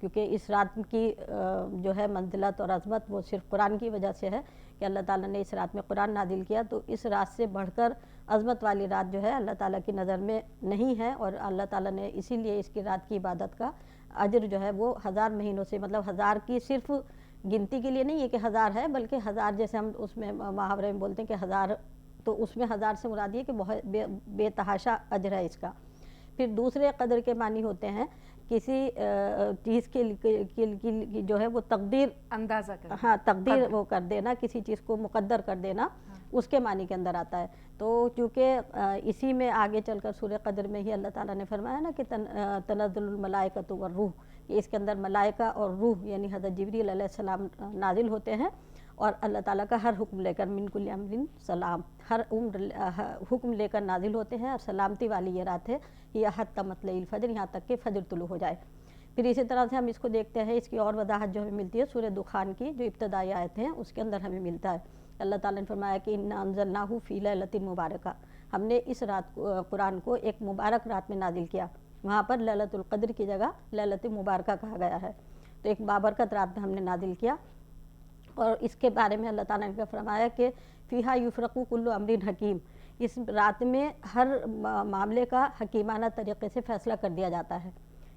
کیونکہ اس رات کی جو ہے منزلت اور عظمت وہ صرف قرآن کی وجہ سے ہے کہ اللہ تعالیٰ نے اس رات میں قرآن نازل کیا، تو اس رات سے بڑھ کر عظمت والی رات جو ہے اللہ تعالیٰ کی نظر میں نہیں ہے، اور اللہ تعالیٰ نے اسی لیے اس کی رات کی عبادت کا اجر جو ہے وہ 1000 مہینوں سے، مطلب 1000 کی صرف گنتی کے لیے نہیں ہے کہ 1000 ہے، بلکہ 1000 جیسے ہم اس میں محاورے میں بولتے ہیں کہ 1000، تو اس میں 1000 سے مراد یہ کہ بہت بے تحاشا اجر ہے اس کا۔ پھر دوسرے قدر کے معنی ہوتے ہیں کسی چیز کی جو ہے وہ تقدیر، اندازہ کر، ہاں تقدیر وہ کر دینا، کسی چیز کو مقدر کر دینا، اس کے معنی کے اندر آتا ہے۔ تو چونکہ اسی میں آگے چل کر سورہ قدر میں ہی اللہ تعالیٰ نے فرمایا نا کہ تنزل الملائکۃ والروح، کہ اس کے اندر ملائکہ اور روح یعنی حضرت جبریل علیہ السلام نازل ہوتے ہیں، اور اللہ تعالیٰ کا ہر حکم لے کر، من کل امر سلام، ہر حکم لے کر نازل ہوتے ہیں، اور سلامتی والی یہ رات ہے، یہ حتی مطلع الفجر، یہاں تک کہ فجر طلوع ہو جائے۔ پھر اسی طرح سے ہم اس کو دیکھتے ہیں، اس کی اور وضاحت جو ہمیں ملتی ہے سورہ دخان کی جو ابتدائی آیتیں ہیں اس کے اندر ہمیں ملتا ہے۔ اللہ تعالیٰ نے فرمایا کہ انا انزلناہ فی لیلۃ مبارکہ، ہم نے اس رات قرآن کو ایک مبارک رات میں نازل کیا، وہاں پر لیلۃ القدر کی جگہ لیلۃ مبارکہ کہا گیا ہے، تو ایک بابرکت رات میں ہم نے نازل کیا۔ اور اس کے بارے میں اللہ تعالیٰ نے فرمایا کہ فیہا یفرق کل امر حکیم، اس رات میں ہر معاملے کا حکیمانہ طریقے سے فیصلہ کر دیا جاتا ہے،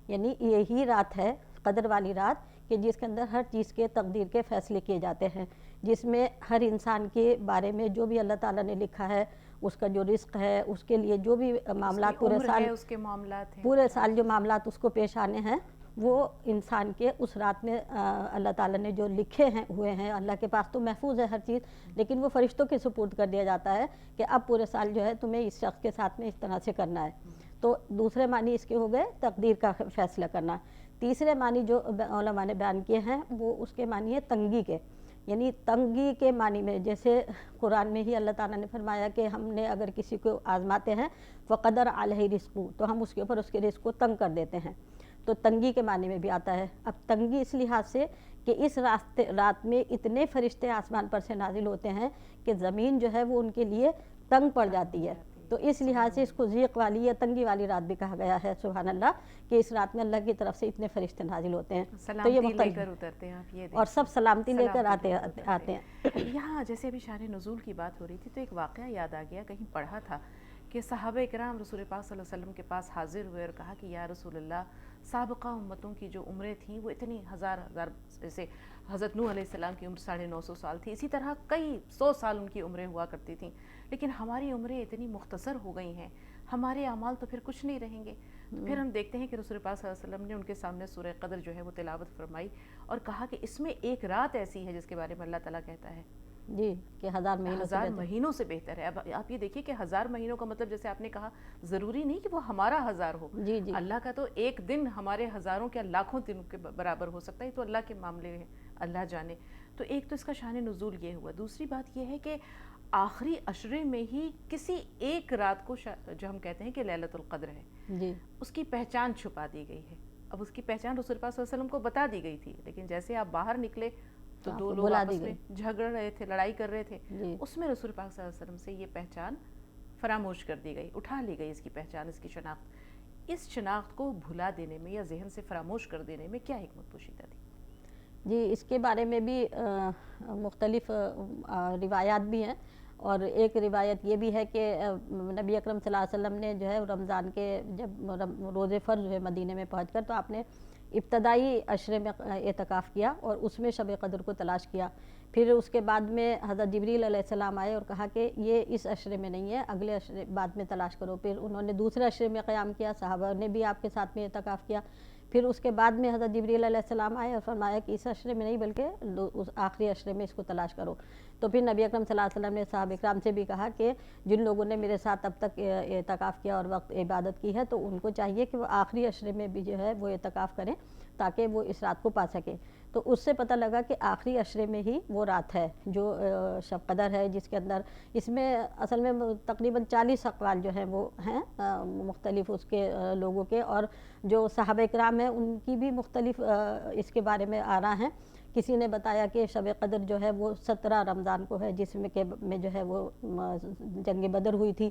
یعنی یہی رات ہے قدر والی رات کہ جس کے اندر ہر چیز کے تقدیر کے فیصلے کیے جاتے ہیں، جس میں ہر انسان کے بارے میں جو بھی اللہ تعالیٰ نے لکھا ہے، اس کا جو رزق ہے، اس کے لیے جو بھی معاملات پورے سال، اس کے معاملات ہیں، پورے سال جو معاملات اس کو پیش آنے ہیں، وہ انسان کے اس رات میں اللہ تعالیٰ نے جو لکھے ہیں ہوئے ہیں، اللہ کے پاس تو محفوظ ہے ہر چیز، لیکن وہ فرشتوں کے سپرد کر دیا جاتا ہے کہ اب پورے سال جو ہے تمہیں اس شخص کے ساتھ میں اس طرح سے کرنا ہے۔ تو دوسرے معنی اس کے ہو گئے تقدیر کا فیصلہ کرنا۔ تیسرے معنی جو علماء نے بیان کیے ہیں وہ اس کے معنی ہے تنگی کے، یعنی تنگی کے معنی میں، جیسے قرآن میں ہی اللہ تعالیٰ نے فرمایا کہ ہم نے اگر کسی کو آزماتے ہیں فقدر علیہ رزقہ، تو ہم اس کے اوپر اس کے رزق کو تنگ کر دیتے ہیں، تو تنگی کے معنی میں بھی آتا ہے۔ اب تنگی اس لحاظ سے کہ اس رات میں اتنے فرشتے آسمان پر سے نازل ہوتے ہیں کہ زمین جو ہے وہ ان کے لیے تنگ پڑ جاتی ہے، تو اس لحاظ سے اس کو ضیق والی یا تنگی والی رات بھی کہا گیا ہے، سبحان اللہ، کہ اس رات میں اللہ کی طرف سے اتنے فرشتے نازل ہوتے ہیں، تو یہ سلامتی لے کر اترتے ہیں آپ، یہ اور سب سلامتی لے کر آتے ہیں۔ یہاں جیسے ابھی شان نزول کی بات ہو رہی تھی تو ایک واقعہ یاد آ گیا، کہیں پڑھا تھا کہ صحابہ کرام رسول پاک صلی اللہ علیہ وسلم کے پاس حاضر ہوئے اور کہا کہ یا رسول اللہ، سابقہ امتوں کی جو عمریں تھیں وہ اتنی ہزار، جیسے حضرت نوح علیہ السلام کی عمر 950 سال تھی، اسی طرح کئی 100 سال ان کی عمریں ہوا کرتی تھیں، لیکن ہماری عمریں اتنی مختصر ہو گئی ہیں، ہمارے اعمال تو پھر کچھ نہیں رہیں گے۔ پھر ہم دیکھتے ہیں کہ رسول پاک صلی اللہ علیہ وسلم نے ان کے سامنے سورہ قدر جو ہے وہ تلاوت فرمائی اور کہا کہ اس میں ایک رات ایسی ہے جس کے بارے میں اللہ تعالیٰ کہتا ہے جی کہ 1000 مہینوں سے بہتر ہے۔ اب آپ یہ دیکھیے کہ 1000 مہینوں کا مطلب جیسے آپ نے کہا ضروری نہیں کہ وہ ہمارا 1000 ہو، جی جی اللہ کا تو ایک دن ہمارے ہزاروں کے لاکھوں دن کے برابر ہو سکتا ہے، تو اللہ کے معاملے ہیں، اللہ جانے۔ تو ایک تو اس کا شان نزول یہ ہوا، دوسری بات یہ ہے کہ آخری عشرے میں ہی کسی ایک رات کو جو ہم کہتے ہیں کہ لیلۃ القدر ہے، جی اس کی پہچان چھپا دی گئی ہے۔ اب اس کی پہچان رسول پاک صلی اللہ علیہ وسلم کو بتا دی گئی تھی، لیکن جیسے آپ باہر نکلے تو دو لوگ آپس میں جھگڑ رہے تھے، لڑائی کر رہے تھے، اس میں رسول پاک صلی اللہ علیہ وسلم سے یہ پہچان فراموش کر دی گئی، اٹھا لی گئی اس کی پہچان، اس کی شناخت۔ اس شناخت کو بھلا دینے میں یا ذہن سے فراموش کر دینے میں کیا حکمت پوشیدہ تھی؟ جی اس کے بارے میں بھی مختلف روایات بھی ہیں، اور ایک روایت یہ بھی ہے کہ نبی اکرم صلی اللہ علیہ وسلم نے جو ہے رمضان کے جب روزے فرض ہوئے مدینے میں پہنچ کر، تو آپ نے ابتدائی عشرے میں اعتکاف کیا اور اس میں شب قدر کو تلاش کیا۔ پھر اس کے بعد میں حضرت جبریل علیہ السلام آئے اور کہا کہ یہ اس عشرے میں نہیں ہے، اگلے عشرے بعد میں تلاش کرو۔ پھر انہوں نے دوسرے عشرے میں قیام کیا، صحابہ نے بھی آپ کے ساتھ میں اعتکاف کیا۔ پھر اس کے بعد میں حضرت جبریل علیہ السلام آئے اور فرمایا کہ اس عشرے میں نہیں بلکہ اس آخری عشرے میں اس کو تلاش کرو۔ تو پھر نبی اکرم صلی اللہ علیہ وسلم نے صحابہ اکرام سے بھی کہا کہ جن لوگوں نے میرے ساتھ اب تک اعتکاف کیا اور وقت عبادت کی ہے تو ان کو چاہیے کہ وہ آخری عشرے میں بھی جو ہے وہ اعتکاف کریں تاکہ وہ اس رات کو پا سکیں۔ تو اس سے پتہ لگا کہ آخری عشرے میں ہی وہ رات ہے جو شب قدر ہے، جس کے اندر اس میں اصل میں تقریباً 40 اقوال جو ہیں وہ ہیں مختلف اس کے لوگوں کے، اور جو صحابہ کرام ہیں ان کی بھی مختلف اس کے بارے میں آراء ہیں۔ کسی نے بتایا کہ شب قدر جو ہے وہ 17 رمضان کو ہے، جس میں جو ہے وہ جنگ بدر ہوئی تھی۔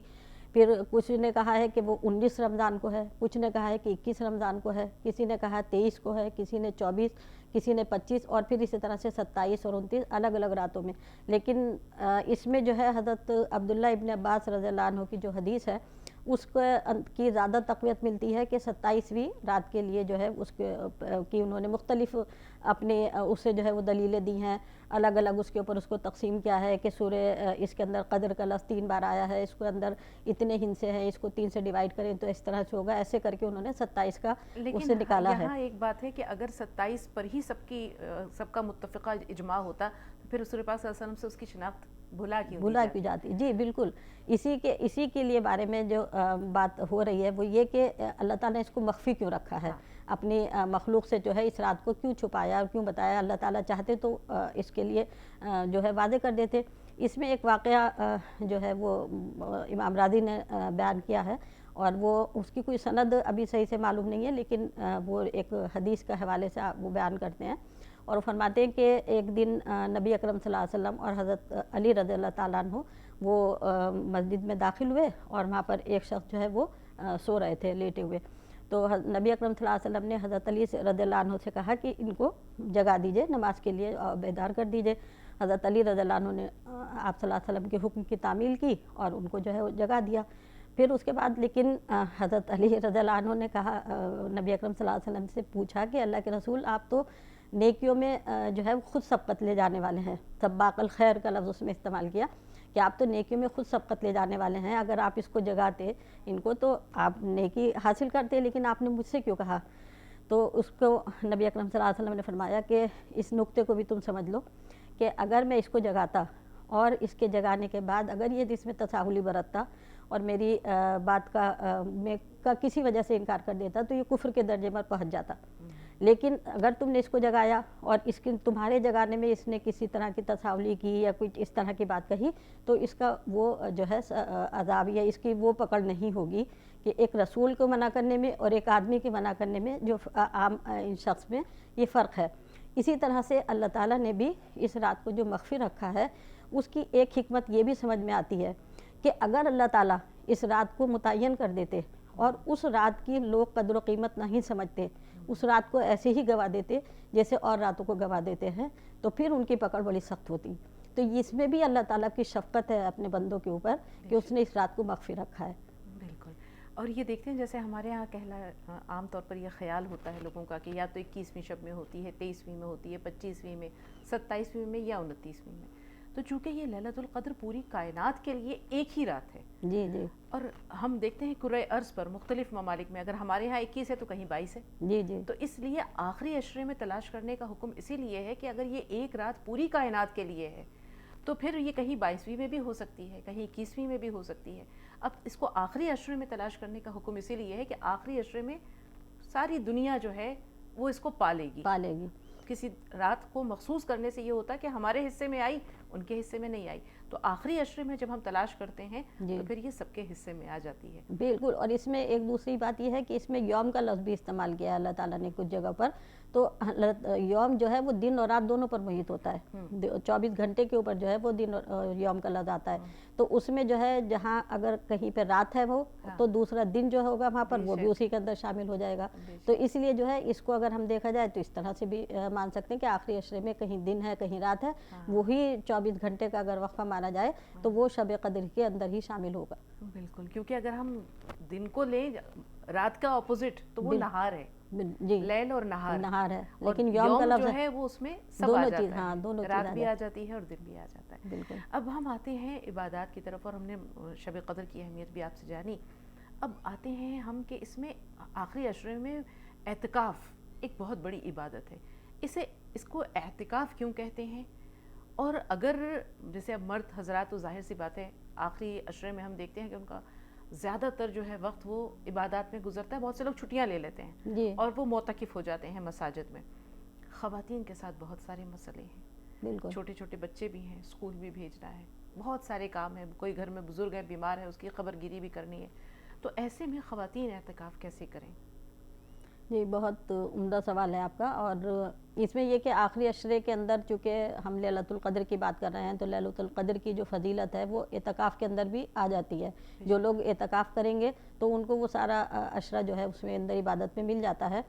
پھر کچھ نے کہا ہے کہ وہ 19 رمضان کو ہے، کچھ نے کہا ہے کہ 21 رمضان کو ہے، کسی نے کہا 23 کو ہے، کسی نے 24، کسی نے 25، اور پھر اسی طرح سے 27 اور 29 الگ الگ راتوں میں. لیکن اس میں جو ہے حضرت عبداللہ ابن عباس رضی اللہ عنہ کی جو حدیث ہے اس کی زیادہ تقویت ملتی ہے کہ 27ویں رات کے لیے جو ہے اس کی انہوں نے مختلف اپنے اسے جو ہے وہ دلیلیں دی ہیں، الگ الگ اس کے اوپر اس کو تقسیم کیا ہے کہ سورہ اس کے اندر قدر کا لفظ 3 بار آیا ہے، اس کے اندر اتنے ہندسے ہیں، اس کو 3 سے ڈیوائڈ کریں تو اس طرح سے ہوگا، ایسے کر کے انہوں نے 27 کا اس سے نکالا ہے. یہاں ایک بات ہے کہ اگر 27 پر ہی سب کا متفقہ اجماع ہوتا تو پھر رسول پاک صلی اللہ علیہ وسلم سے اس کی شناخت بھلا کیوں جاتی. جی بالکل، اسی کے لیے بارے میں جو بات ہو رہی ہے وہ یہ کہ اللہ تعالیٰ نے اس کو مخفی کیوں رکھا ہے، اپنی مخلوق سے جو ہے اس رات کو کیوں چھپایا اور کیوں بتایا. اللہ تعالیٰ چاہتے تو اس کے لیے جو ہے واضح کر دیتے. اس میں ایک واقعہ جو ہے وہ امام راضی نے بیان کیا ہے، اور وہ اس کی کوئی سند ابھی صحیح سے معلوم نہیں ہے، لیکن وہ ایک حدیث کا حوالے سے وہ بیان کرتے ہیں اور فرماتے ہیں کہ ایک دن نبی اکرم صلی اللہ علیہ وسلم اور حضرت علی رضی اللہ تعالیٰ عنہ وہ مسجد میں داخل ہوئے اور وہاں پر ایک شخص جو ہے وہ سو رہے تھے لیٹے ہوئے. تو نبی اکرم صلی اللہ علیہ وسلم نے حضرت علی رضی اللہ عنہ سے کہا کہ ان کو جگا دیجئے، نماز کے لیے بیدار کر دیجئے. حضرت علی رضی اللہ عنہ نے آپ صلی اللہ علیہ وسلم کے حکم کی تعمیل کی اور ان کو جو ہے وہ جگا دیا. پھر اس کے بعد لیکن حضرت علی رضی اللہ عنہ نے کہا، نبی اکرم صلی اللہ علیہ وسلم سے پوچھا کہ اللہ کے رسول آپ تو نیکیوں میں جو ہے خود سبقت لے جانے والے ہیں، سباق الخیر کا لفظ اس میں استعمال کیا کہ آپ تو نیکیوں میں خود سبقت لے جانے والے ہیں، اگر آپ اس کو جگاتے ان کو تو آپ نیکی حاصل کرتے، لیکن آپ نے مجھ سے کیوں کہا؟ تو اس کو نبی اکرم صلی اللہ علیہ وسلم نے فرمایا کہ اس نقطے کو بھی تم سمجھ لو کہ اگر میں اس کو جگاتا اور اس کے جگانے کے بعد اگر یہ اس میں تساہلی برتتا اور میری بات کا کسی وجہ سے انکار کر دیتا تو یہ کفر کے درجے پر پہنچ جاتا. لیکن اگر تم نے اس کو جگایا اور اس کے تمہارے جگانے میں اس نے کسی طرح کی تساہلی کی یا کچھ اس طرح کی بات کہی تو اس کا وہ جو ہے عذاب یا اس کی وہ پکڑ نہیں ہوگی کہ ایک رسول کو منع کرنے میں اور ایک آدمی کے منع کرنے میں جو عام شخص میں یہ فرق ہے. اسی طرح سے اللہ تعالیٰ نے بھی اس رات کو جو مخفی رکھا ہے اس کی ایک حکمت یہ بھی سمجھ میں آتی ہے کہ اگر اللہ تعالیٰ اس رات کو متعین کر دیتے اور اس رات کی لوگ قدر و قیمت نہیں سمجھتے، اس رات کو ایسے ہی گوا دیتے جیسے اور راتوں کو گوا دیتے ہیں، تو پھر ان کی پکڑ بڑی سخت ہوتی. تو اس میں بھی اللہ تعالیٰ کی شفقت ہے اپنے بندوں کے اوپر کہ اس نے اس رات کو مخفی رکھا ہے. بالکل. اور یہ دیکھتے ہیں جیسے ہمارے یہاں عام طور پر یہ خیال ہوتا ہے لوگوں کا کہ یا تو 21ویں شب میں ہوتی ہے، 23ویں میں ہوتی ہے، 25ویں میں، 27ویں میں یا 29ویں میں. تو چونکہ یہ لیلۃ القدر پوری کائنات کے لیے ایک ہی رات ہے. جی جی. اور ہم دیکھتے ہیں کرۂ ارض پر مختلف ممالک میں اگر ہمارے ہاں 21 ہے تو کہیں 22 ہے. جی جی. تو اس لیے آخری عشرے میں تلاش کرنے کا حکم اسی لیے ہے کہ اگر یہ ایک رات پوری کائنات کے لیے ہے تو پھر یہ کہیں 22ویں میں بھی ہو سکتی ہے، کہیں 21ویں میں بھی ہو سکتی ہے. اب اس کو آخری عشرے میں تلاش کرنے کا حکم اسی لیے ہے کہ آخری عشرے میں ساری دنیا جو ہے وہ اس کو پالے گی. کسی رات کو مخصوص کرنے سے یہ ہوتا ہے کہ ہمارے حصے میں آئی، ان کے حصے میں نہیں آئی. تو آخری عشرے میں جب ہم تلاش کرتے ہیں تو پھر یہ سب کے حصے میں آ جاتی ہے. بالکل. اور اس میں ایک دوسری بات یہ ہے کہ اس میں یوم کا لفظ بھی استعمال کیا ہے اللہ تعالیٰ نے کچھ جگہ پر. تو یوم جو ہے وہ دن اور رات دونوں پر محیط ہوتا ہے، 24 گھنٹے کے اوپر جو ہے وہ دن یوم کا لفظ آتا ہے. تو اس میں جو ہے جہاں اگر کہیں پہ رات ہے وہ تو دوسرا دن جو ہوگا وہاں پر وہ بھی اسی کے اندر شامل ہو جائے گا. تو اس لیے جو ہے اس کو اگر ہم دیکھا جائے تو اس طرح سے بھی مان سکتے ہیں کہ آخری عشرے میں کہیں دن ہے کہیں رات ہے، وہی 24 گھنٹے کا اگر وقفہ مانا جائے تو وہ شب قدر کے اندر ہی شامل ہوگا. بالکل. کیونکہ اگر ہم دن کو لیں رات کا اپوزٹ تو وہ نہار ہے. جی. لیل اور نہار ہے، لیکن یوم کا لفظ جو ہے وہ اس میں سب آ جاتا ہے، رات بھی آ جاتی ہے اور دن بھی آ جاتا ہے. بالکل. اب ہم آتے ہیں عبادات کی طرف اور ہم نے شب قدر کی اہمیت بھی آپ سے جانی. اب آتے ہیں ہم کہ اس میں آخری عشرے میں اعتکاف ایک بہت بڑی عبادت ہے. اس کو اعتکاف کیوں کہتے ہیں؟ اور اگر جیسے اب مرد حضرات تو ظاہر سی بات ہے آخری عشرے میں ہم دیکھتے ہیں کہ ان کا زیادہ تر جو ہے وقت وہ عبادات میں گزرتا ہے. بہت سے لوگ چھٹیاں لے لیتے ہیں اور وہ معتکف ہو جاتے ہیں مساجد میں. خواتین کے ساتھ بہت سارے مسئلے ہیں. بالکل. چھوٹے چھوٹے بچے بھی ہیں، اسکول بھی بھیجنا ہے، بہت سارے کام ہیں، کوئی گھر میں بزرگ ہے بیمار ہے اس کی خبر گیری بھی کرنی ہے. تو ایسے میں خواتین اعتکاف کیسے کریں؟ جی بہت عمدہ سوال ہے آپ کا، اور اس میں یہ کہ آخری عشرے کے اندر چونکہ ہم لیلۃ القدر کی بات کر رہے ہیں، تو لیلۃ القدر کی جو فضیلت ہے وہ اعتکاف کے اندر بھی آ جاتی ہے. جو لوگ اعتکاف کریں گے تو ان کو وہ سارا عشرہ جو ہے اس میں اندر عبادت میں مل جاتا ہے.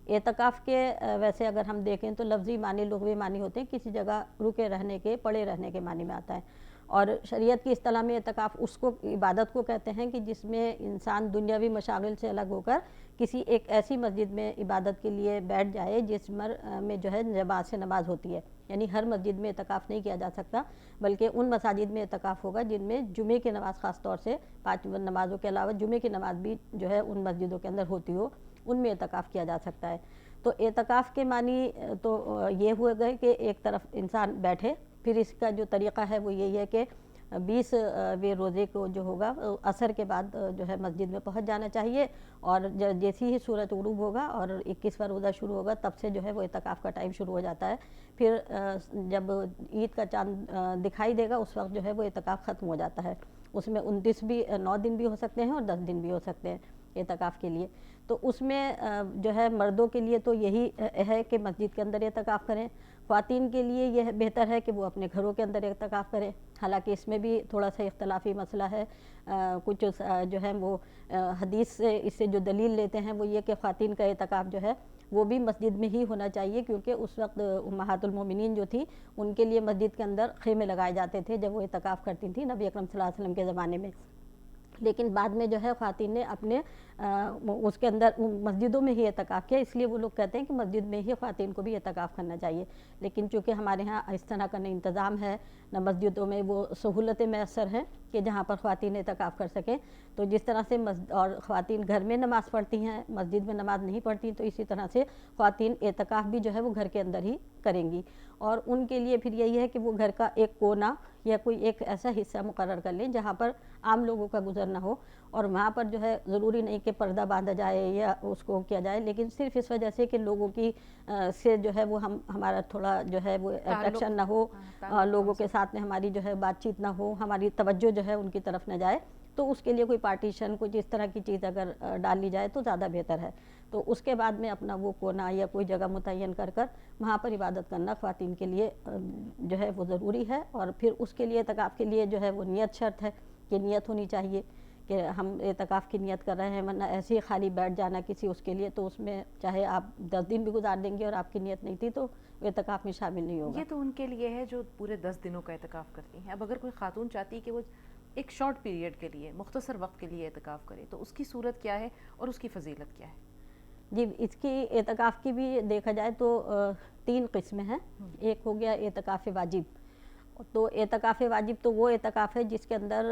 اعتکاف کے ویسے اگر ہم دیکھیں تو لفظی معنی لغوی معنی ہوتے ہیں، کسی جگہ رکے رہنے کے، پڑے رہنے کے معنی میں آتا ہے. اور شریعت کی اصطلاح میں اعتکاف اس کو عبادت کو کہتے ہیں کہ جس میں انسان دنیاوی مشاغل سے الگ ہو کر کسی ایک ایسی مسجد میں عبادت کے لیے بیٹھ جائے جس میں جو ہے جماعت سے نماز ہوتی ہے. یعنی ہر مسجد میں اعتکاف نہیں کیا جا سکتا، بلکہ ان مساجد میں اعتکاف ہوگا جن میں جمعے کی نماز خاص طور سے 5 نمازوں کے علاوہ جمعے کی نماز بھی جو ہے ان مسجدوں کے اندر ہوتی ہو، ان میں اعتکاف کیا جا سکتا ہے. تو اعتکاف کے معنی تو یہ ہوئے گئے کہ ایک طرف انسان بیٹھے. پھر اس کا جو طریقہ ہے وہ یہی ہے کہ 20ویں روزے کو جو ہوگا عصر کے بعد جو ہے مسجد میں پہنچ جانا چاہیے، اور جیسی ہی سورج غروب ہوگا اور 21واں روزہ شروع ہوگا تب سے جو ہے وہ اعتکاف کا ٹائم شروع ہو جاتا ہے. پھر جب عید کا چاند دکھائی دے گا اس وقت جو ہے وہ اعتکاف ختم ہو جاتا ہے. اس میں 29 بھی 9 دن بھی ہو سکتے ہیں اور 10 دن بھی ہو سکتے ہیں اعتکاف کے لیے. تو اس میں جو ہے مردوں کے لیے تو یہی ہے کہ مسجد کے اندر اعتکاف کریں. خواتین کے لیے یہ بہتر ہے کہ وہ اپنے گھروں کے اندر اعتکاف کریں. حالانکہ اس میں بھی تھوڑا سا اختلافی مسئلہ ہے. کچھ جو ہے وہ حدیث سے اس سے جو دلیل لیتے ہیں وہ یہ کہ خواتین کا اعتکاف جو ہے وہ بھی مسجد میں ہی ہونا چاہیے، کیونکہ اس وقت امہات المومنین جو تھی ان کے لیے مسجد کے اندر خیمے لگائے جاتے تھے جب وہ اعتکاف کرتی تھیں نبی اکرم صلی اللہ علیہ وسلم کے زمانے میں. لیکن بعد میں جو ہے خواتین نے اپنے اس کے اندر مسجدوں میں ہی اعتکاف کیا، اس لیے وہ لوگ کہتے ہیں کہ مسجد میں ہی خواتین کو بھی اعتکاف کرنا چاہیے. لیکن چونکہ ہمارے ہاں اس طرح کا نہ انتظام ہے نہ مسجدوں میں وہ سہولتیں میسر ہیں کہ جہاں پر خواتین اعتکاف کر سکیں، تو جس طرح سے اور خواتین گھر میں نماز پڑھتی ہیں مسجد میں نماز نہیں پڑھتی، تو اسی طرح سے خواتین اعتکاف بھی جو ہے وہ گھر کے اندر ہی کریں گی. اور ان کے لیے پھر یہی ہے کہ وہ گھر کا ایک کونا یا کوئی ایک ایسا حصہ مقرر کر لیں جہاں پر عام لوگوں کا گزر نہ ہو، اور وہاں پر جو ہے ضروری نہیں کہ پردہ باندھا جائے یا اس کو کیا جائے، لیکن صرف اس وجہ سے کہ لوگوں کی سے جو ہے وہ ہمارا تھوڑا جو ہے وہ اٹریکشن نہ ہو، لوگوں کے ساتھ میں ہماری جو ہے بات چیت نہ ہو، ہماری توجہ جو ہے ان کی طرف نہ جائے، تو اس کے لیے کوئی پارٹیشن کچھ اس طرح کی چیز اگر ڈال لی جائے تو زیادہ بہتر ہے. تو اس کے بعد میں اپنا وہ کونا یا کوئی جگہ متعین کر وہاں پر عبادت کرنا خواتین کے لیے جو ہے وہ ضروری ہے. اور پھر اس کے لیے اعتکاف کے لیے جو ہے وہ نیت شرط ہے کہ نیت ہونی چاہیے کہ ہم اعتکاف کی نیت کر رہے ہیں، ورنہ ایسے ہی خالی بیٹھ جانا کسی اس کے لیے تو اس میں چاہے آپ 10 دن بھی گزار دیں گے اور آپ کی نیت نہیں تھی تو اعتکاف میں شامل نہیں ہوگا. یہ تو ان کے لیے ہے جو پورے 10 دنوں کا اعتکاف کرتی ہیں. اب اگر کوئی خاتون چاہتی کہ وہ ایک شارٹ پیریڈ کے لیے مختصر وقت کے لیے اعتکاف کرے تو اس کی صورت کیا ہے اور اس کی فضیلت کیا ہے؟ جی اس کی اعتکاف کی بھی دیکھا جائے تو 3 قسمیں ہیں. ایک ہو گیا اعتکاف واجب. تو اعتکاف واجب تو وہ اعتکاف ہے جس کے اندر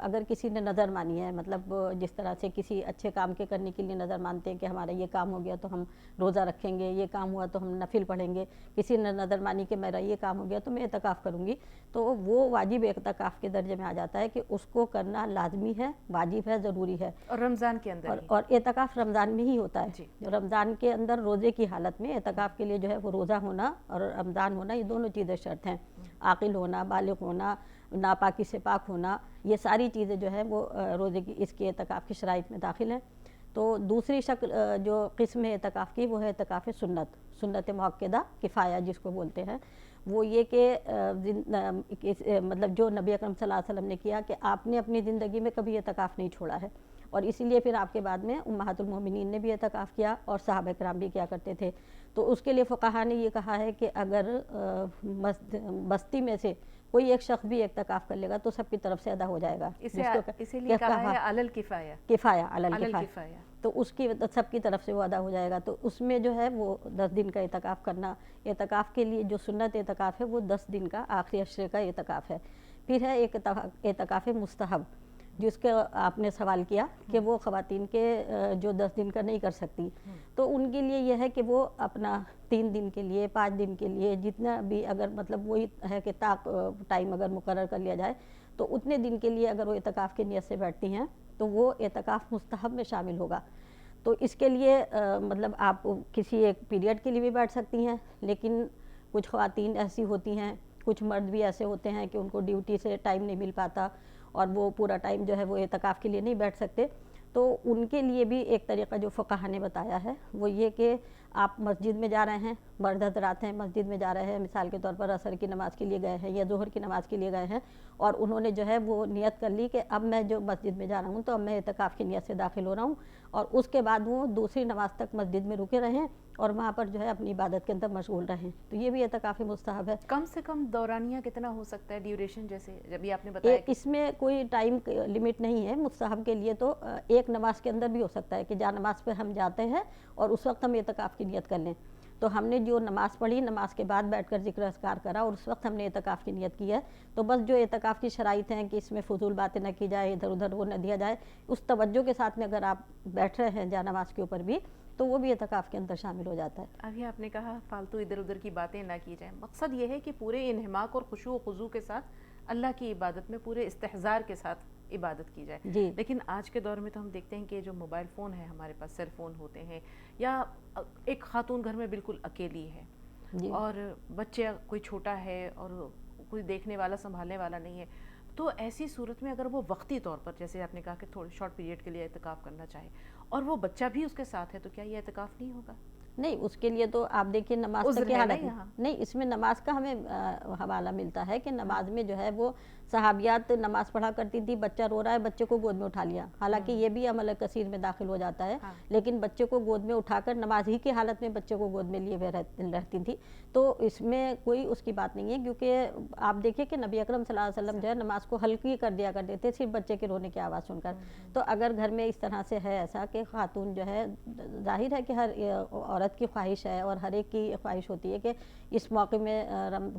اگر کسی نے نظر مانی ہے، مطلب جس طرح سے کسی اچھے کام کے کرنے کے لیے نظر مانتے ہیں کہ ہمارا یہ کام ہو گیا تو ہم روزہ رکھیں گے، یہ کام ہوا تو ہم نفل پڑھیں گے، کسی نے نظر مانی کہ میرا یہ کام ہو گیا تو میں اعتکاف کروں گی، تو وہ واجب اعتکاف کے درجے میں آ جاتا ہے کہ اس کو کرنا لازمی ہے، واجب ہے، ضروری ہے. اور رمضان کے اندر اور اعتکاف رمضان میں ہی ہوتا ہے. رمضان کے اندر روزے کی حالت میں اعتکاف کے لیے جو ہے وہ روزہ ہونا اور رمضان ہونا یہ دونوں چیزیں شرط ہیں. عاقل ہونا، بالغ ہونا، ناپاکی سے پاک ہونا، یہ ساری چیزیں جو ہے وہ روزے کی اس کے اعتکاف کی شرائط میں داخل ہیں. تو دوسری شکل جو قسم ہے اعتکاف کی وہ ہے اعتکاف سنت مؤکدہ کفایہ جس کو بولتے ہیں. وہ یہ کہ مطلب جو نبی اکرم صلی اللہ علیہ وسلم نے کیا کہ آپ نے اپنی زندگی میں کبھی اعتکاف نہیں چھوڑا ہے، اور اسی لیے پھر آپ کے بعد میں امہات المومنین نے بھی اعتکاف کیا اور صحابہ کرام بھی کیا کرتے تھے. تو اس کے لیے فقہا نے یہ کہا ہے کہ اگر بستی میں سے کوئی ایک شخص بھی اعتکاف کر لے گا تو سب کی طرف سے ادا ہو جائے گا. اسی لیے کہا ہے علی الکفایہ. کفایہ، علی الکفایہ. تو اس کی سب کی طرف سے وہ ادا ہو جائے گا. تو اس میں جو ہے وہ 10 دن کا اعتکاف کرنا، اعتکاف کے لیے جو سنت اعتکاف ہے وہ 10 دن کا آخری عشرے کا اعتکاف ہے. پھر ہے ایک اعتکاف مستحب جس کا آپ نے سوال کیا کہ وہ خواتین کے جو 10 دن کا نہیں کر سکتی، تو ان کے لیے یہ ہے کہ وہ اپنا 3 دن کے لیے 5 دن کے لیے جتنا بھی اگر مطلب وہی ہے کہ ٹائم اگر مقرر کر لیا جائے تو اتنے دن کے لیے اگر وہ اعتکاف کی نیت سے بیٹھتی ہیں تو وہ اعتکاف مستحب میں شامل ہوگا. تو اس کے لیے مطلب آپ کسی ایک پیریڈ کے لیے بھی بیٹھ سکتی ہیں، لیکن کچھ خواتین ایسی ہوتی ہیں، کچھ مرد بھی ایسے ہوتے ہیں کہ ان کو ڈیوٹی سے ٹائم نہیں مل پاتا اور وہ پورا ٹائم جو ہے وہ اعتکاف کے لیے نہیں بیٹھ سکتے، تو ان کے لیے بھی ایک طریقہ جو فقہا نے بتایا ہے وہ یہ کہ آپ مسجد میں جا رہے ہیں، مرد حضرات ہیں مسجد میں جا رہے ہیں، مثال کے طور پر عصر کی نماز کے لیے گئے ہیں یا ظہر کی نماز کے لیے گئے ہیں، اور انہوں نے جو ہے وہ نیت کر لی کہ اب میں جو مسجد میں جا رہا ہوں تو اب میں اعتکاف کی نیت سے داخل ہو رہا ہوں، اور اس کے بعد وہ دوسری نماز تک مسجد میں رکے رہیں اور وہاں پر جو ہے اپنی عبادت کے اندر مشغول رہیں، تو یہ بھی اعتکاف مستحب ہے۔ کم سے کم دورانیہ کتنا ہو سکتا ہے، ڈیوریشن جیسے ابھی آپ نے بتایا کہ اس میں کوئی ٹائم لمٹ نہیں ہے، مستحب کے لیے تو ایک نماز کے اندر بھی ہو سکتا ہے کہ جا نماز پہ ہم جاتے ہیں اور اس وقت ہم اعتکاف کی نیت کر لیں، تو ہم نے جو نماز پڑھی، نماز کے بعد بیٹھ کر ذکر اذکار کرا اور اس وقت ہم نے اعتکاف کی نیت کی ہے، تو بس جو اعتکاف کی شرائط ہیں کہ اس میں فضول باتیں نہ کی جائے، ادھر ادھر وہ نہ دیا جائے، اس توجہ کے ساتھ میں اگر آپ بیٹھ رہے ہیں جا نماز کے اوپر بھی تو وہ بھی اعتکاف کے اندر شامل ہو جاتا ہے۔ ابھی آپ نے کہا فالتو ادھر ادھر کی باتیں نہ کی جائیں، مقصد یہ ہے کہ پورے انہماک اور خشوع و خضوع کے ساتھ اللہ کی عبادت میں پورے استحضار کے ساتھ عبادت کی جائے۔ جی لیکن آج کے دور میں تو ہم دیکھتے ہیں کہ جو موبائل فون ہے ہمارے پاس، سیل فون ہوتے ہیں، یا ایک خاتون گھر میں بالکل اکیلی ہے جی اور بچے کوئی چھوٹا ہے اور کوئی دیکھنے والا سنبھالنے والا نہیں ہے، تو ایسی صورت میں اگر وہ وقتی طور پر، جیسے آپ نے کہا کہ تھوڑے شارٹ پیریڈ کے لیے اعتکاف کرنا چاہے اور وہ بچہ بھی اس کے ساتھ ہے، تو کیا یہ اعتکاف نہیں ہوگا؟ نہیں، اس کے لیے تو آپ دیکھیے نماز عذر تک کی ہے نا حالت یہاں۔ نہیں، اس میں نماز کا ہمیں حوالہ ملتا ہے کہ نماز میں جو ہے وہ صحابیات نماز پڑھا کرتی تھی، بچہ رو رہا ہے بچے کو گود میں اٹھا لیا، حالانکہ یہ بھی عمل کثیر میں داخل ہو جاتا ہے، ہاں۔ لیکن بچے کو گود میں اٹھا کر نماز ہی کی حالت میں بچے کو گود میں لیے ہوئے رہتی تھی، تو اس میں کوئی اس کی بات نہیں ہے، کیونکہ آپ دیکھیں کہ نبی اکرم صلی اللہ علیہ وسلم جو ہے نماز کو ہلکی کر دیا کرتے تھے صرف بچے کے رونے کی آواز سن کر، تو اگر گھر میں اس طرح سے ہے ایسا کہ خاتون جو ہے، ظاہر ہے کہ ہر عورت کی خواہش ہے اور ہر ایک کی خواہش ہوتی ہے کہ اس موقع میں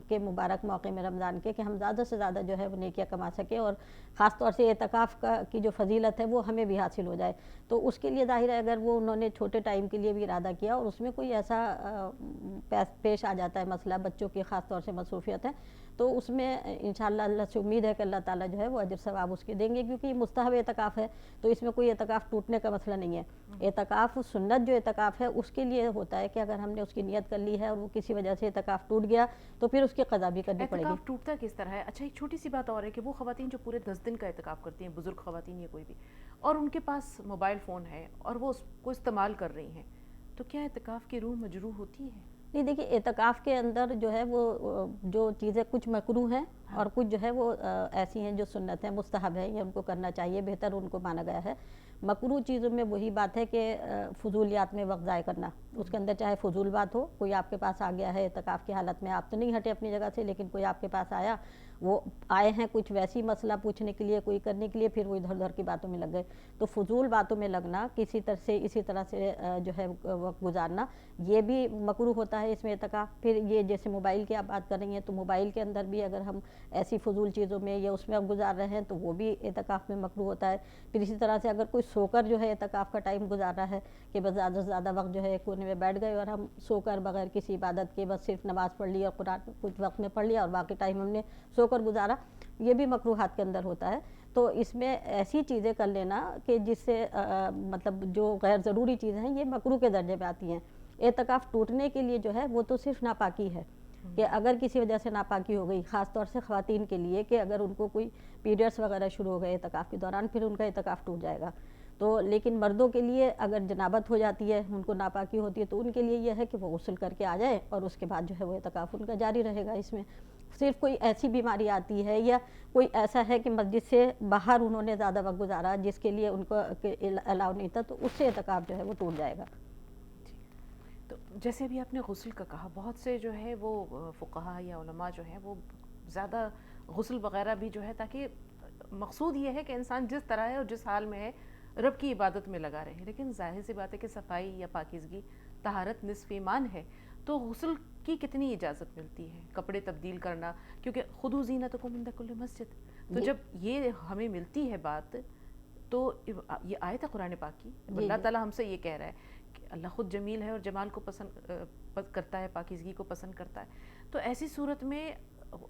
کے مبارک موقع میں رمضان کے کہ ہم زیادہ سے زیادہ جو ہے وہ نیکیاں کما سکیں، اور خاص طور سے اعتکاف کی جو فضیلت ہے وہ ہمیں بھی حاصل ہو جائے، تو اس کے لیے ظاہر ہے اگر وہ انہوں نے چھوٹے ٹائم کے لیے بھی ارادہ کیا اور اس میں کوئی ایسا پیش آ جاتا ہے مسئلہ، بچوں کی خاص طور سے مصروفیت ہے، تو اس میں انشاءاللہ اللہ سے امید ہے کہ اللہ تعالیٰ جو ہے وہ اجر ثواب اس کے دیں گے، کیونکہ یہ مستحب اعتکاف ہے، تو اس میں کوئی اعتکاف ٹوٹنے کا مسئلہ نہیں ہے۔ اعتکاف سنت جو اعتکاف ہے اس کے لیے ہوتا ہے کہ اگر ہم نے اس کی نیت کر لی ہے اور وہ کسی وجہ سے اعتکاف ٹوٹ گیا تو پھر اس کی قضا بھی کرنی پڑے گی۔ اعتکاف ٹوٹتا کس طرح ہے؟ اچھا ایک چھوٹی سی بات اور ہے کہ وہ خواتین جو پورے 10 دن کا اعتکاف کرتی ہیں، بزرگ خواتین یا کوئی بھی، اور ان کے پاس موبائل فون ہے اور وہ اس کو استعمال کر رہی ہیں، تو کیا اعتکاف کی روح مجروح ہوتی ہے؟ نہیں دیکھیے، اعتکاف کے اندر جو ہے وہ جو چیزیں کچھ مکروہ ہیں اور کچھ جو ہے وہ ایسی ہیں جو سنت ہیں، مستحب ہیں، یہ ان کو کرنا چاہیے، بہتر ان کو مانا گیا ہے۔ مکروہ چیزوں میں وہی بات ہے کہ فضولیات میں وقت ضائع کرنا، اس کے اندر چاہے فضول بات ہو، کوئی آپ کے پاس آ گیا ہے اعتکاف کی حالت میں، آپ تو نہیں ہٹے اپنی جگہ سے لیکن کوئی آپ کے پاس آیا، وہ آئے ہیں کچھ ویسی مسئلہ پوچھنے کے لیے، کوئی کرنے کے لیے، پھر وہ ادھر ادھر کی باتوں میں لگ گئے، تو فضول باتوں میں لگنا، کسی طرح سے اسی طرح سے جو ہے وقت گزارنا، یہ بھی مکروہ ہوتا ہے اس میں اعتکاف۔ پھر یہ جیسے موبائل کی آپ بات کر رہی ہیں تو موبائل کے اندر بھی اگر ہم ایسی فضول چیزوں میں یا اس میں اب گزار رہے ہیں تو وہ بھی اعتکاف میں مکروہ ہوتا ہے۔ پھر اسی طرح سے اگر کوئی سو کر جو ہے اعتکاف کا ٹائم گزار رہا ہے کہ بس زیادہ سے زیادہ وقت جو ہے کونے میں بیٹھ گئے اور ہم سو کر بغیر کسی عبادت کے بس صرف نماز پڑھ لی اور قرآن کچھ وقت میں پڑھ لیا اور باقی ٹائم ہم نے سو کر گزارا، یہ بھی مکروہات کے اندر ہوتا ہے۔ تو اس میں ایسی چیزیں کر لینا کہ جس سے مطلب جو غیر ضروری چیزیں ہیں یہ مکروہ کے درجے میں آتی ہیں۔ اعتکاف ٹوٹنے کے لیے جو ہے وہ تو صرف ناپاکی ہے کہ اگر کسی وجہ سے ناپاکی ہو گئی، خاص طور سے خواتین کے لیے کہ اگر ان کو کوئی پیریڈس وغیرہ شروع ہو گئے اعتکاف کے دوران، پھر ان کا اعتکاف ٹوٹ جائے گا۔ تو لیکن مردوں کے لیے اگر جنابت ہو جاتی ہے، ان کو ناپاکی ہوتی ہے، تو ان کے لیے یہ ہے کہ وہ غسل کر کے آ جائے اور اس کے بعد جو ہے وہ اعتکاف ان کا جاری رہے گا۔ اس میں صرف کوئی ایسی بیماری آتی ہے یا کوئی ایسا ہے کہ مسجد سے باہر انہوں نے زیادہ وقت گزارا جس کے لیے ان کو الاؤ نہیں تھا، تو اس سے اعتکاف جو ہے وہ ٹوٹ جائے گا۔ تو جیسے بھی آپ نے غسل کا کہا، بہت سے جو ہے وہ فقہا یا علماء جو ہیں وہ زیادہ غسل وغیرہ بھی جو ہے، تاکہ مقصود یہ ہے کہ انسان جس طرح ہے اور جس حال میں ہے رب کی عبادت میں لگا رہے، لیکن ظاہر سی بات ہے کہ صفائی یا پاکیزگی، طہارت نصف ایمان ہے، تو غسل کی کتنی اجازت ملتی ہے؟ کپڑے تبدیل کرنا، کیونکہ خذوا زینتکم عند کل مسجد، تو جب یہ ہمیں ملتی ہے بات، تو یہ آیت ہے قرآن پاک کی، اللہ تعالیٰ ہم سے یہ کہہ رہا ہے کہ اللہ خود جمیل ہے اور جمال کو پسند کرتا ہے، پاکیزگی کو پسند کرتا ہے، تو ایسی صورت میں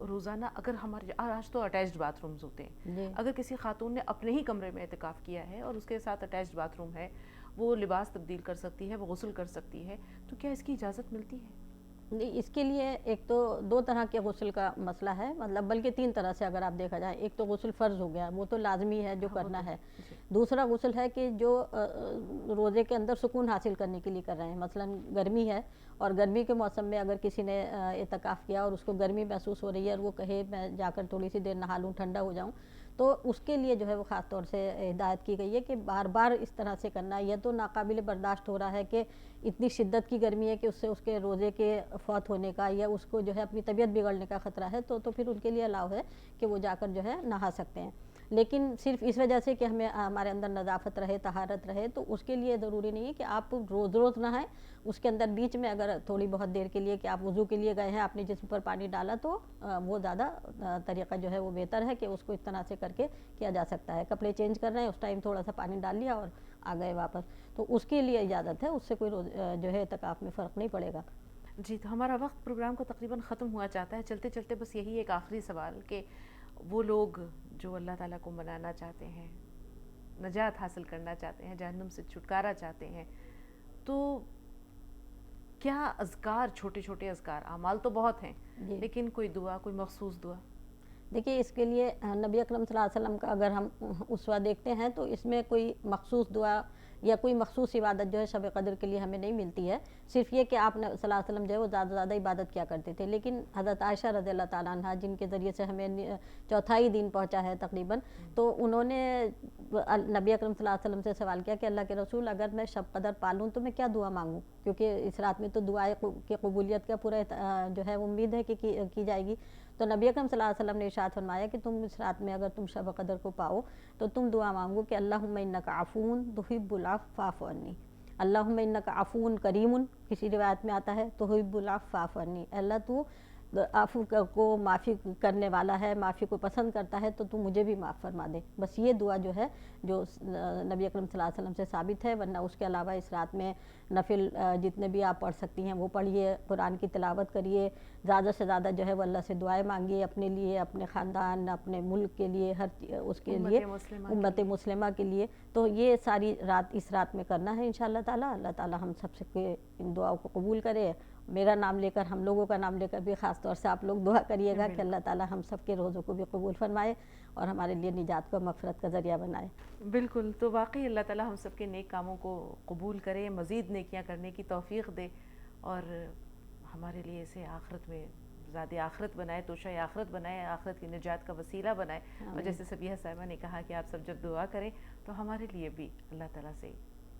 روزانہ اگر ہمارے آج تو اٹیچڈ باتھ رومز ہوتے ہیں، اگر کسی خاتون نے اپنے ہی کمرے میں اعتکاف کیا ہے اور اس کے ساتھ اٹیچڈ باتھ روم ہے، وہ لباس تبدیل کر سکتی ہے، وہ غسل کر سکتی ہے، تو کیا اس کی اجازت ملتی ہے؟ نہیں، اس کے لیے ایک تو دو طرح کے غسل کا مسئلہ ہے، مطلب بلکہ تین طرح سے اگر آپ دیکھا جائے. ایک تو غسل فرض ہو گیا، وہ تو لازمی ہے جو ہاں وہ کرنا تو ہے. جی دوسرا غسل ہے کہ جو روزے کے اندر سکون حاصل کرنے کے لیے کر رہے ہیں. مثلا گرمی ہے اور گرمی کے موسم میں اگر کسی نے اعتکاف کیا اور اس کو گرمی محسوس ہو رہی ہے اور وہ کہے میں جا کر تھوڑی سی دیر نہا لوں، ٹھنڈا ہو جاؤں، تو اس کے لیے جو ہے وہ خاص طور سے ہدایت کی گئی ہے کہ بار بار اس طرح سے کرنا. یہ تو ناقابل برداشت ہو رہا ہے کہ اتنی شدت کی گرمی ہے کہ اس سے اس کے روزے کے فوت ہونے کا یا اس کو جو ہے اپنی طبیعت بگڑنے کا خطرہ ہے، تو پھر ان کے لیے الاؤ ہے کہ وہ جا کر جو ہے نہا سکتے ہیں. لیکن صرف اس وجہ سے کہ ہمارے اندر نظافت رہے، طہارت رہے، تو اس کے لیے ضروری نہیں ہے کہ آپ روز روز نہائیں. اس کے اندر بیچ میں اگر تھوڑی بہت دیر کے لیے کہ آپ وضو کے لیے گئے ہیں، آپ نے جسم پر پانی ڈالا، تو وہ زیادہ طریقہ جو ہے وہ بہتر ہے کہ اس کو اس طرح سے کر کے کیا جا سکتا ہے. کپڑے چینج کر رہے ہیں، اس ٹائم تھوڑا سا پانی ڈال لیا اور آ گئے واپس، تو اس کے لیے اجازت ہے. اس سے کوئی جو ہے اعتکاف میں فرق نہیں پڑے گا. جی. تو ہمارا وقت پروگرام کو تقریباً ختم ہوا چاہتا ہے. چلتے چلتے بس یہی ایک آخری سوال کہ وہ لوگ جو اللہ تعالیٰ کو منانا چاہتے ہیں، نجات حاصل کرنا چاہتے ہیں، جہنم سے چھٹکارا چاہتے ہیں، تو کیا اذکار، چھوٹے چھوٹے اذکار، اعمال تو بہت ہیں جی لیکن کوئی دعا، کوئی مخصوص دعا؟ دیکھیے، اس کے لیے نبی اکرم صلی اللہ علیہ وسلم کا اگر ہم اسوہ دیکھتے ہیں تو اس میں کوئی مخصوص دعا یا کوئی مخصوص عبادت جو ہے شب قدر کے لیے ہمیں نہیں ملتی ہے. صرف یہ کہ آپ صلی اللہ علیہ وسلم جو ہے وہ زیادہ زیادہ عبادت کیا کرتے تھے. لیکن حضرت عائشہ رضی اللہ تعالیٰ عنہ، جن کے ذریعے سے ہمیں چوتھائی دین پہنچا ہے تقریباً، تو انہوں نے نبی اکرم صلی اللہ علیہ وسلم سے سوال کیا کہ اللہ کے رسول، اگر میں شب قدر پالوں تو میں کیا دعا مانگوں؟ کیونکہ اس رات میں تو دعائے کی قبولیت کا پورا جو ہے امید ہے کہ کی جائے گی. تو نبی اکرم صلی اللہ علیہ وسلم نے ارشاد فرمایا کہ تم اس رات میں اگر تم شب قدر کو پاؤ تو تم دعا مانگو کہ اللہم انک عفو تحب العفو فاعف عنی. اللہم انک عفو کریم، کسی روایت میں آتا ہے تحب العفو فاعف عنی. اللہ تو عفو کو معافی کرنے والا ہے، معافی کو پسند کرتا ہے، تو مجھے بھی معاف فرما دے. بس یہ دعا جو ہے جو نبی اکرم صلی اللہ علیہ وسلم سے ثابت ہے. ورنہ اس کے علاوہ اس رات میں نفل جتنے بھی آپ پڑھ سکتی ہیں وہ پڑھیے، قرآن کی تلاوت کریے، زیادہ سے زیادہ جو ہے وہ اللہ سے دعائیں مانگیے، اپنے لیے، اپنے خاندان، اپنے ملک کے لیے، ہر اس کے لیے، امت مسلمہ کے لیے. تو یہ ساری رات اس رات میں کرنا ہے انشاءاللہ تعالیٰ. اللہ تعالیٰ ہم سب سے ان دعاؤں کو قبول کرے. میرا نام لے کر، ہم لوگوں کا نام لے کر بھی خاص طور سے آپ لوگ دعا کریے گا کہ اللہ تعالیٰ ہم سب کے روزوں کو بھی قبول فرمائے اور ہمارے لیے نجات کو، مغفرت کا ذریعہ بنائے. بالکل. تو واقعی اللہ تعالیٰ ہم سب کے نیک کاموں کو قبول کرے، مزید نیکیاں کرنے کی توفیق دے اور ہمارے لیے اسے آخرت میں زیادہ آخرت بنائے، توشہ آخرت بنائے، آخرت کی نجات کا وسیلہ بنائے. اور جیسے سبیہ صاحبہ نے کہا کہ آپ سب جب دعا کریں تو ہمارے لیے بھی اللہ تعالیٰ سے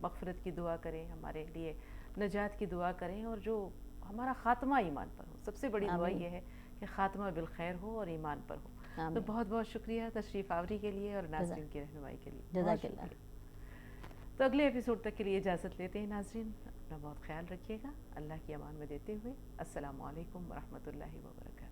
مغفرت کی دعا کریں، ہمارے لیے نجات کی دعا کریں، اور جو ہمارا خاتمہ ایمان پر ہو. سب سے بڑی دعا یہ ہے کہ خاتمہ بالخیر ہو اور ایمان پر ہو. تو بہت بہت شکریہ تشریف آوری کے لیے اور ناظرین کی رہنمائی کے لیے. جزاک اللہ. تو اگلے ایپیسوڈ تک کے لیے اجازت لیتے ہیں ناظرین. اپنا بہت خیال رکھیے گا. اللہ کی امان میں دیتے ہوئے السلام علیکم ورحمۃ اللہ وبرکاتہ.